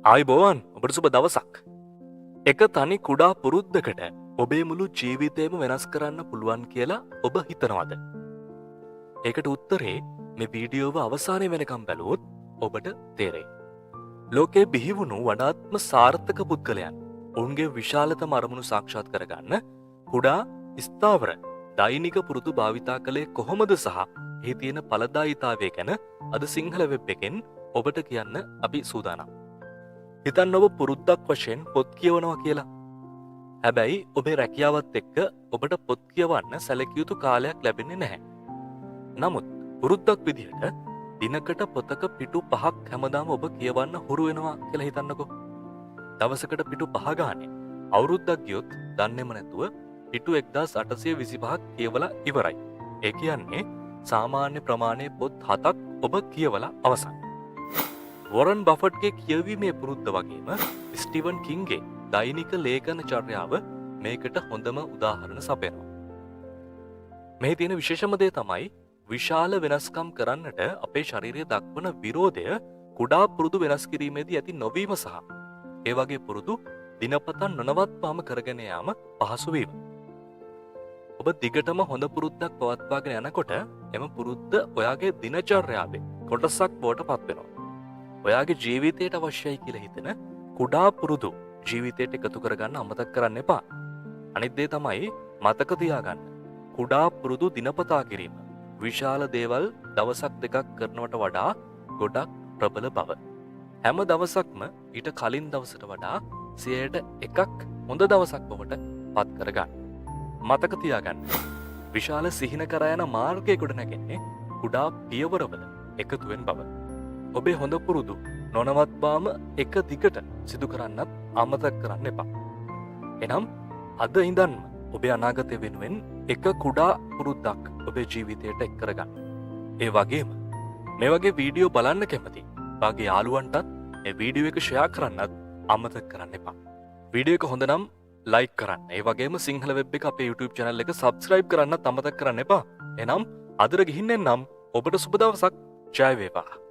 ආයුබෝවන් ඔබට සුබ දවසක්. එක තනි කුඩා පුරුද්දකට ඔබේ මුළු ජීවිතේම වෙනස් කරන්න පුළුවන් කියලා ඔබ හිතනවද? ඒකට උත්තරේ මේ වීඩියෝව අවසානයේ වෙනකම් බැලුවොත් ඔබට තේරෙයි. ලෝකේ බිහි වුණු වඩාත්ම සාර්ථක පුද්ගලයන් ඔවුන්ගේ විශාලතම අරමුණු සාක්ෂාත් කරගන්න කුඩා ස්ථාවර දෛනික පුරුදු භාවිතා කළේ කොහොමද සහ එහි තියෙන ඵලදායීතාවය ගැන අද සිංහල වෙබ් එකෙන් ඔබට කියන්න අපි සූදානම්. හිතන්න ඔබ පුරුද්දක් වශයෙන් පොත් කියවනවා කියලා. හැබැයි ඔබේ රැකියාවත් එක්ක ඔබට පොත් කියවන්න සැලකිය යුතු කාලයක් ලැබෙන්නේ නැහැ. නමුත් පුරුද්දක් විදිහට දිනකට පොතක පිටු 5ක් හැමදාම ඔබ කියවන්න හුරු වෙනවා කියලා හිතන්නකෝ. දවසකට පිටු 5 ගානේ අවුරුද්දක් ගියොත් දන්නේම නැතුව පිටු 1825ක් කියවලා ඉවරයි. ඒ කියන්නේ සාමාන්‍ය ප්‍රමාණයේ පොත් 7ක් ඔබ කියවලා අවසන්. වොරන් බෆට්ගේ කියවීමේ පුරුද්ද වගේම ස්ටිවන් කින්ගේ දෛනික ලේඛන චර්යාව මේකට හොඳම උදාහරණ සපයනවා. මේ තියෙන විශේෂම දේ තමයි විශාල වෙනස්කම් කරන්නට අපේ ශරීරය දක්වන විරෝධය කුඩා පුරුදු වෙනස් කිරීමේදී ඇති නොවීම සහ ඒ වගේ පුරුදු දිනපතා නොනවත්වාම කරගෙන යාම පහසු වීම. ඔබ දිගටම හොඳ පුරුද්දක් පවත්වාගෙන යනකොට එම පුරුද්ද ඔයාගේ දිනචර්යාවේ කොටසක් බවට පත් වෙනවා. ඔයාගේ ජීවිතයට අවශ්‍යයි කියලා හිතෙන කුඩා පුරුදු ජීවිතයට එකතු කරගන්න අමතක කරන්න එපා. අනිත් දේ තමයි මතක තියාගන්න. කුඩා පුරුදු දිනපතා කිරීම විශාල දේවල් දවසක් දෙකක් කරනවට වඩා ගොඩක් ප්‍රබල බව. හැම දවසක්ම ඊට කලින් දවසට වඩා 100%ක් හොඳ දවසක් බවට පත් කරගන්න. මතක තියාගන්න. විශාල සිහින කරා යන මාර්ගය ගොඩ නැගෙන්නේ කුඩා පියවරවල එකතුවෙන් බව. ඔබේ හොඳ පුරුදු නොනවත්වාම එක දිගට සිදු කරන්නත් අමතක කරන්න එපා. එනම් අද ඉඳන්ම ඔබේ අනාගතය වෙනුවෙන් එක කුඩා පුරුද්දක් ඔබේ ජීවිතයට එක් කරගන්න. ඒ වගේම මේ වගේ වීඩියෝ බලන්න කැමති ඔයාගේ යාළුවන්ටත් මේ වීඩියෝ එක ෂෙයා කරන්නත් අමතක කරන්න එපා. වීඩියෝ එක හොඳ නම් ලයික් කරන්න. ඒ වගේම සිංහල වෙබ් එක අපේ YouTube channel එක subscribe කරන්නත් අමතක කරන්න එපා. එනම් අදට ගිහින් එන්නම්. ඔබට සුබ දවසක්. ජය වේවා.